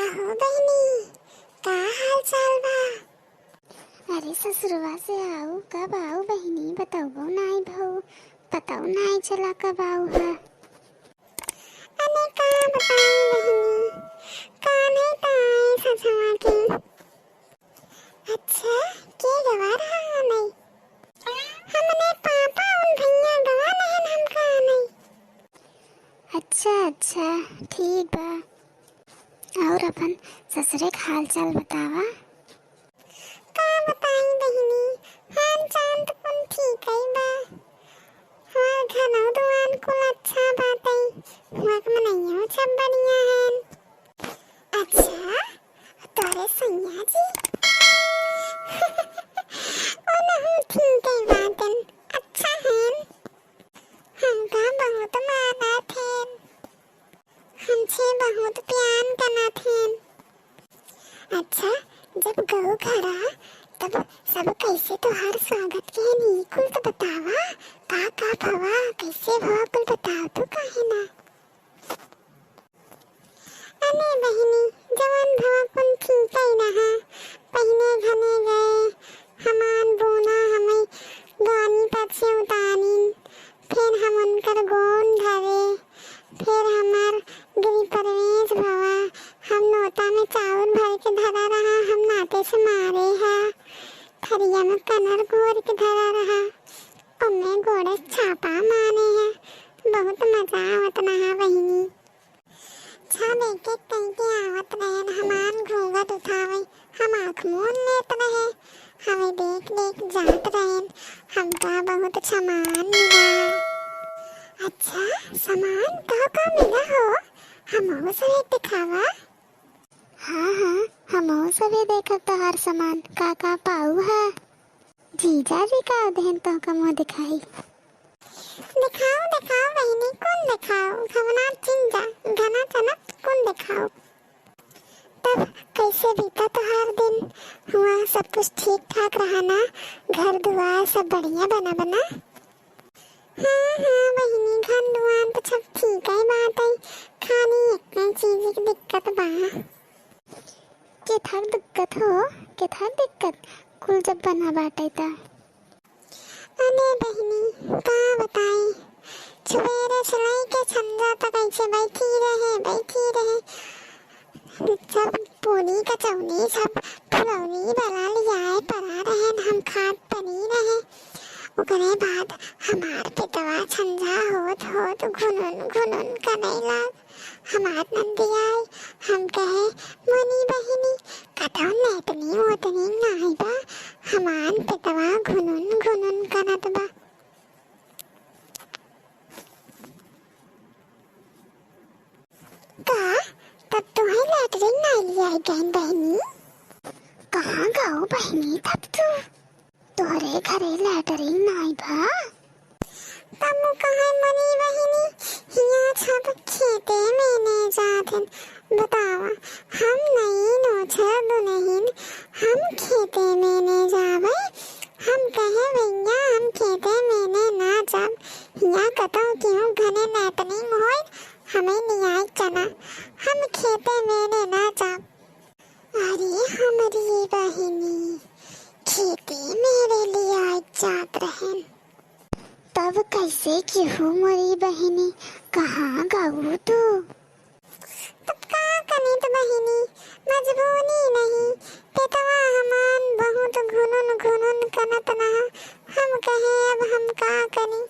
हो बहनी, का हाल चाल बा? अरे ससुरवा से आऊ कब आऊ बहनी, बताओ नहीं भाऊ, पताऊ नहीं चला कब आऊ है। अने का बताई बहनी, का नहीं ताए ससुआ के। अच्छा के गवा रहा नहीं, हमने पापा उन भैया गवा नहीं हमका नहीं। अच्छा ठीक बा। और अपन ससुरे का हाल चाल बतावा। का बताई बहनी, हाल चाल तो कुल ठीक है बा। हमार घरौ दुआन कुल अच्छा बातई, हुआक मनइयो सब बढ़िया हैं। अच्छा तोरे सैया जी ओनहु ठीक है बातन, अच्छा हैं। हमका बहुत मानत हैं, हमसे बहुत प्यार करत हैं। अच्छा जब गऊ घरा तब सब कैसे तोहार स्वागत के नी कुल तो बतावा। का भवा कैसे भवा कुल बताओ तो काहे ना। अने बहनी जवान भवा कुल ठीक है ना। पहने घने गए हमान बोना हमें गानी पद से उतारी, फिर हम उनकर गोन धरे, फिर हमार गिरी परवेश भवा। हम नोता में चावल भर के धरा रहा, हम नाते से मारे है। खरिया में कनर घोर के धरा रहा, उम्मे घोड़े छापा माने है। बहुत मजा आवत रहा बहनी। छब एक एक कहीं के आवत रहे, हमान घूंघट उठावे, हम आँख मूंद लेत रहे, हमें देख देख जात रहे। हमका बहुत सामान मिला। अच्छा सामान का मिला हो, हम सब दिखावा। हाँ हम सभी देखब तोहार सामान का पाऊ है। जीजा जी का देहन तो का मुँह दिखाई। दिखाओ बहनी कौन दिखाओ, घना चिंजा घना चनक कौन दिखाओ। तब कैसे बीता तोहार दिन, हुआ सब कुछ ठीक ठाक रहा ना, घर दुआर सब बढ़िया बना। हाँ बहनी घर दुआर तो सब ठीक है बात है, खाली एक चीज की दिक्कत बा। केथर दिक्कत कुल जब बना बाटे ता। अने बहनी का बताई, सवेरे सिलाई के संजा तक ऐसे बैठी रहे। सब पूरी कचौनी सब फुलौनी बना लिया पड़ा रहे, हम खात पनी रहे। ओकरे बाद हमार पेटवा छंजा होत घुनुन करेला। हमार नंदिया हम कहे मनी बहनी कटौ नेतनी ओतनी नाही बा, हमान पेटवा घुनुन करत बा। का तब तुम्हें लैटरिन नहीं लिया गहन बहनी। कहाँ गाओ बहनी तब तोहरे घरे लैटरिन नहीं बा। तब कहे मनी बहनी हिया सब खेते में जाते, बतावा हम नहीं नोचब नहीं, हम खेते में जावे। हम कहे भैया हम खेते में ना जाब, हिया कतो क्यों घने लैटरिन होय, हमें नियाय चना, हम खेते में ना जाब। अरे हमारी बहनी खेते मेरे लिए जात रहें। तब कैसे क्यों मोरी बहनी, कहाँ गाऊ तू? तब का कनी तो बहनी, मजबूरी नहीं, पेटवा हमान बहुत घुनुन करत रहा। हम कहे अब हम का करी,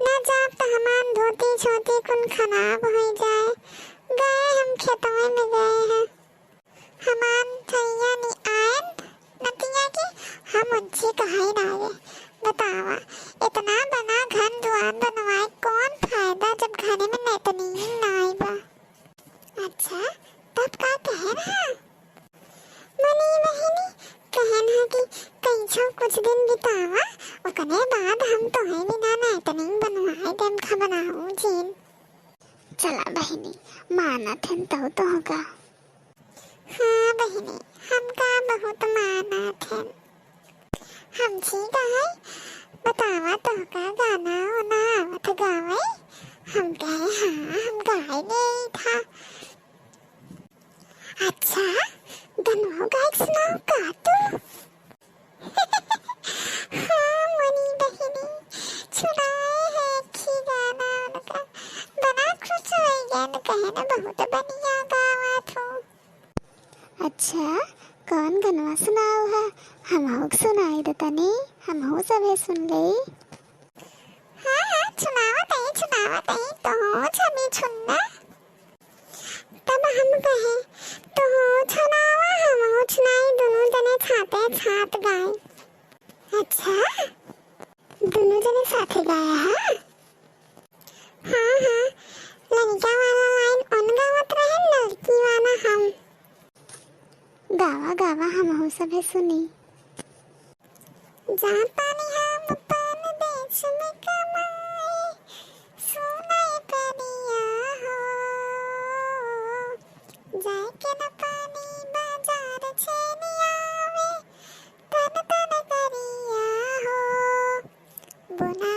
न जाब तो हमान धोती छोती कुन खराब हो जाए। गए हम खेतों में गए हैं, हमान थैया नहीं आए नतिया की, हम उनसे कहे डाले। बतावा इतना बना घर दुआर बनवाए कौन फायदा जब घरे में नेतनी नहीं बा। अच्छा तब का कह रहा मनी बहनी, कहना कि कैसो कुछ दिन बितावा, ओकरे बाद हम तोहे बिना नेतनी बनवाए देम खबराऊ जीन। चला बहनी मानत हन तो होगा। हाँ बहनी हमका बहुत मानत हन। हम ठीक है, बतावा तो का गाना वाना आवत गावे। हम कहे हाँ हम गाए नहीं था। अच्छा गनवा गायक सुनाओ का तू हाँ मनी बहनी सुनाए है की गाना उनका बना खुश हो गया न कहे न बहुत बढ़िया गावा तू। अच्छा कौन गनवा सुनाओ है हम सुनाई दे तनी हम सब सुन ले। हाँ हाँ सुनावा तई तो छमी सुनना तब हम कहे तो सुनावा हम सुनाई दोनों जने साथे साथ गाए। अच्छा दोनों जने साथे गाया है हाँ हाँ लड़का वाला लाइन उन गावत रहे लड़की वाला हम गावा गावा हम सब सुनी। जाता नहीं हम परदेश में कमाए सुनाई परिया हो जाए के न पानी बाजार छेनिया में तन तन करिया हो बुना